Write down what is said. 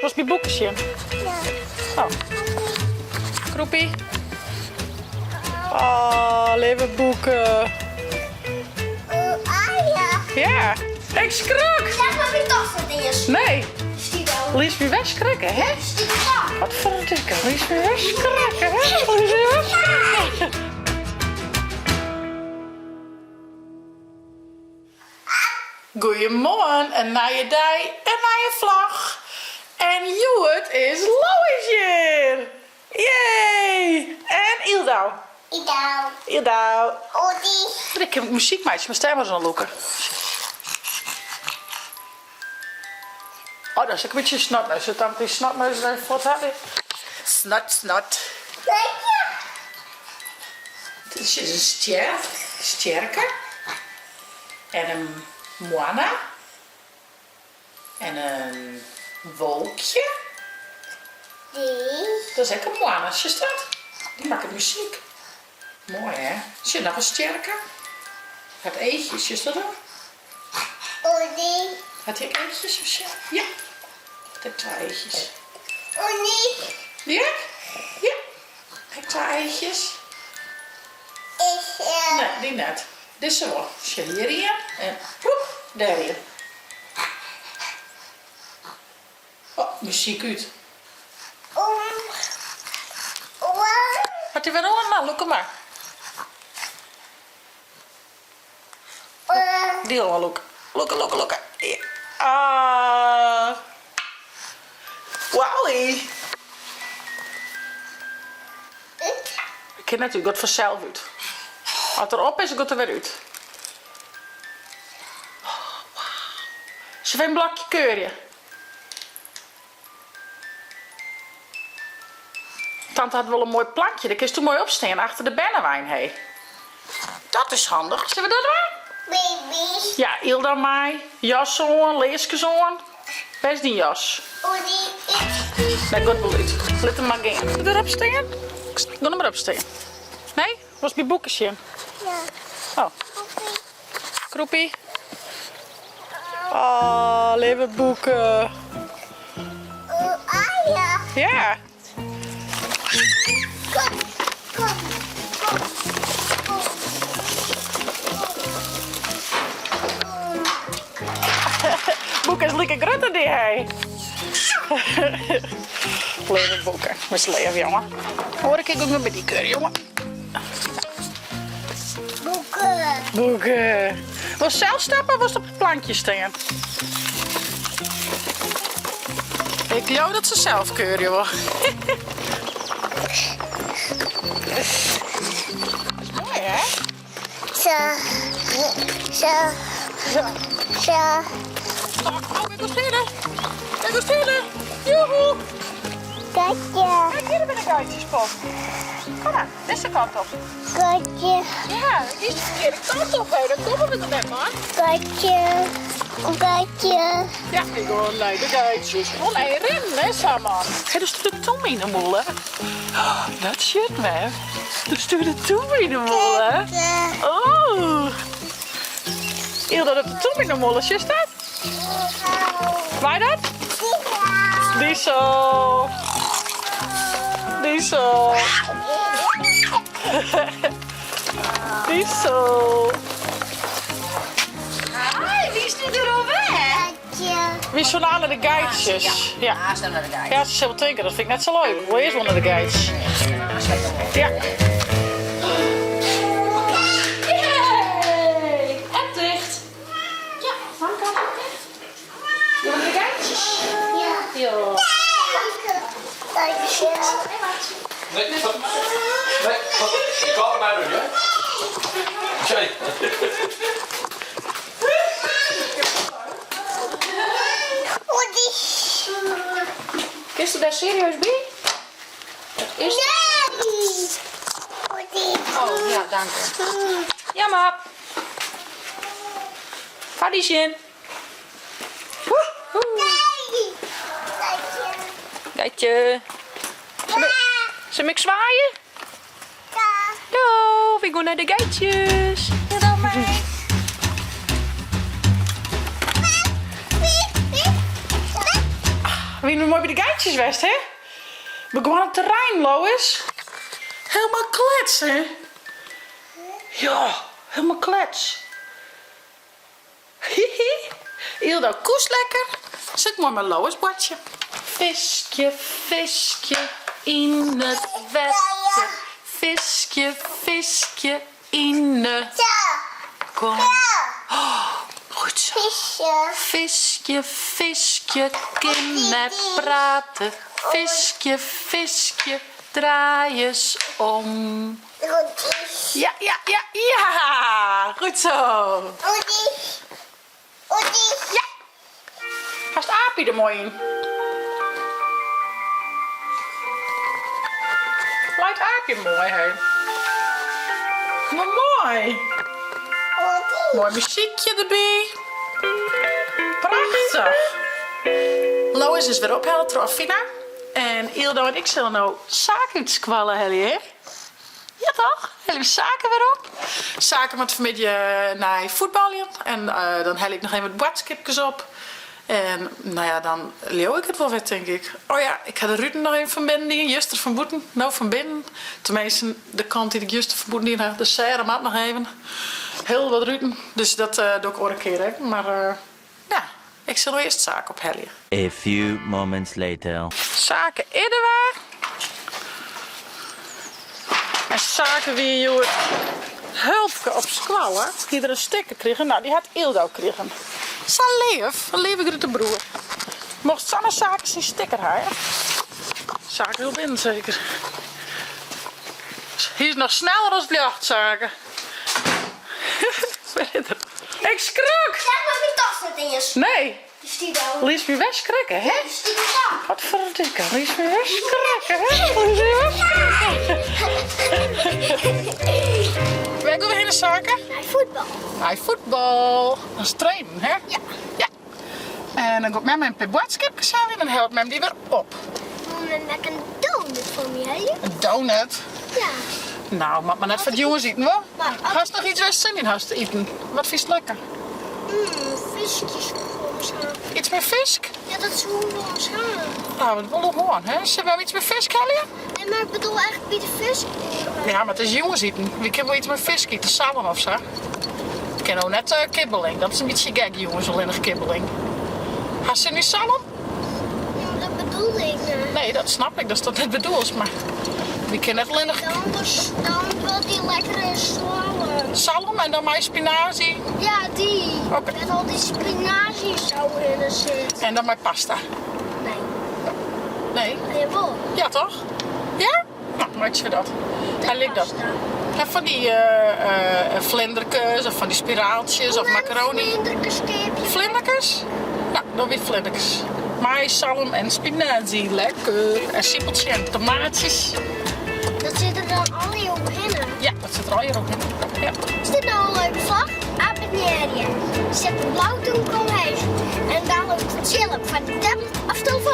Was mijn boekje? Ja. Oh. Kroepie. Oh, lieve boeken. Ja. Ja. Ik schrok. Zeg maar wie toch dat is. Nee. Stiel. Lies me wegschrikken, hè? Stiel. Wat verdikke. Lies me wegschrikken, hè? Lies me wegschrikken. Goedemorgen, een nieuwe dag, een nieuwe vlag. En Joet is Loisje. Yay! En Ildau. Idao. Ildau. Odi. Ik heb muziek meisje, mijn stem was aan loeken. Oh, dat is ook een beetje snotneus. Het dan die snotneus even wat hebben. Snot. Kijk je. Dit is een sterke. En een moana. En een wolkje. Die. Dat is ook een moana, zie je dat? Die maakt muziek. Mooi hè? Zie je nog een sterke? Het eetjes, zie je dat ook? Odi. Had hij eetjes of zo? Ja. Ik heb 2 eetjes. Odi. Ja? Ja. Ik heb 2 eetjes. Is Nee, die net. Dit is zo. Zit hierin en ploep, daarin. Oh, muziek uit. Had hij weer al? Nou, look maar. Die al look. Look. Ja. Ah. Wauw. Ik ken natuurlijk wat vanzelf uit. Als het erop is, gaat het er weer uit. Oh, wauw. Ze heeft een blokje keurje. Tante had wel een mooi plankje. Daar kun je toen mooi opstaan achter de bennenwijn heen. Dat is handig. Zullen we dat doen? Baby. Ja, Ilda mij. Jas aan, leesjes aan. Best die jas. Odi. Nee, goed beluid. Laat hem maar gaan. Doe erop staan? Doe hem erop staan. Nee? Was mijn boekje? Ja. Oh, kroepie. Oh, lieve boeken. Ja. Ja. Kom. Boeken is lekker groter die hij. Lieve boeken. Met z'n leven, jongen. Hoor ik ook nog met die keur, jongen. Boeken. Boeken. Was zelf stappen of was het op het plankje staan? Ik geloof dat ze zelf keuren, joh. Dat is mooi, hè? Zo. Zo. Oh, ik wil stelen. Ik wil stelen. Joehoe. Katje. Kijk, hier ben ik uitgespot. Kom maar, deze kant op. Katje. Ja, die is de verkeerde kant op, hè. Dan komen we er net, man. Katje. Ja, ik hoor nee, de geitjes. Oh nee, rennen, hè, samen. Ga dus de tong in de moel, hè. Oh, dat shit, man. Dus doe de tong in de moel, hè. Oh. Ilda, dat de tong in de moel is, is dat? Waar dat? Die zo. Die zo. Die zo. Hoi, wie is nu er al weg? Wie is van alle de geitjes? Ja. Ja, staan naar de guy. Ja, ze zullen drinken, dat vind ik net zo leuk. Hoe is onder de geitjes? Ja. Yay! En dicht. Ja, van kant ook dicht. Doe de geitjes. Ja. Nee, stop. Nee, stop. Ik kan het maar doen, ja? Sorry. Kist er daar serieus bij? Is Oh, ja, dank u. Ja, maar. Ga die zin. Geitje. Zal ik zwaaien? Hallo, we gaan naar de geitjes. ben je mooi bij de geitjes geweest, hè? We gaan op het terrein, Lois. Helemaal klets, hè? Ja, helemaal klets. Hihi. Ildo, koes lekker. Zit mooi met Lois badje. Viskje, viskje in het water. Viskje, viskje in het... Kom. Oh, goed zo. Viskje, viskje, kind met praten. Viskje, viskje, draai eens om. Ja, ja, ja, ja. Goed zo. Ja. Past Aapie er mooi in. Lijkt Aapje mooi, hè? Maar mooi. Mooi muziekje erbij. Prachtig. Lois is weer op Trofina. En Ildo en ik zullen nou zaken squallen, hè? Ja toch? Hebben we zaken weer op. Zaken met vanmiddag naar voetballen. En dan hel ik nog even wat badskipjes op. En nou ja, dan leeuw ik het wel weer, denk ik. Oh ja, ik ga de Ruiten nog even van binnen die. Juster van Boeten. Nou, van binnen. Tenminste, de kant die ik Juster van Boeten die de serre maat nog even. Heel wat Ruiten. Dus dat doe ik ook een keer, hè. Maar ja, ik zal nog eerst zaken op hellen. A few moments later. Zaken inderdaad. En zaken wie je hulpje op squallen. Die er een sticker kregen. Nou, die had Ildo kregen. Zijn leef ik de broer. Mocht Sanne zaken zijn sticker hebben. Zaken wil binnen zeker. Hij is nog sneller als vluchtzaken. Ik schrok! Zeg maar mijn tas niet eens. Nee. Dus die dan. Lies me wegschrikken, hè? Dus die dan. Wat verdikke, lies me wegschrikken, hè? Waar gaan we heen de zaken? Naar voetbal. Hij voetbal. Dat is trainen, hè? Ja. Ja. En dan gaat met mijn pebboatskipjes aan en dan helpt men die weer op. Dan maak ik een donut voor me, hè? Een donut. Ja. Nou, maar net van jongens eten, hoor. Maar- Ga je nog iets waar zin in huis te eten? Wat vind je lekker? Visjes voor ons gaan. Iets met visk? Ja, dat is hoe we ons gaan. Nou, dat wil ik gewoon, hè? Zullen we wel iets met visk halen? Nee, maar ik bedoel eigenlijk bij de vis. Ja, maar het is jongens eten. Wie kan wel iets met visk eten? Salm of zo? Ik ken ook net kibbeling. Dat is een beetje gek, jongens, alleen nog kibbeling. Ga ze nu salm? Ja, dat bedoelde ik. Nee, dat snap ik, dat is dat het bedoeld, maar we kennen het alleen nog Dan wil die lekkere slalom. salm en dan mijn spinazie Ja, die. Oké. Met al die spinazie zo in zit. en dan mijn pasta. Nee, Nee? jawel. Ja, toch? Ja? Nou, maak je dat. En lik dat. Pasta. En van die vlinderkes of van die spiraaltjes of macaroni. Vlinderkes? Nou, dan weer vlinderkes. Mais, salm en spinazie. Lekker. En siepeltje en tomaatjes. Dat zit er dan alle op in. Ja, dat zit er al hier ook in. Ja. Is dit nou een leuke vlag? Abonneren. Zet een blauw toen kom heen. En dan ook de chill van de tablet of telefoon.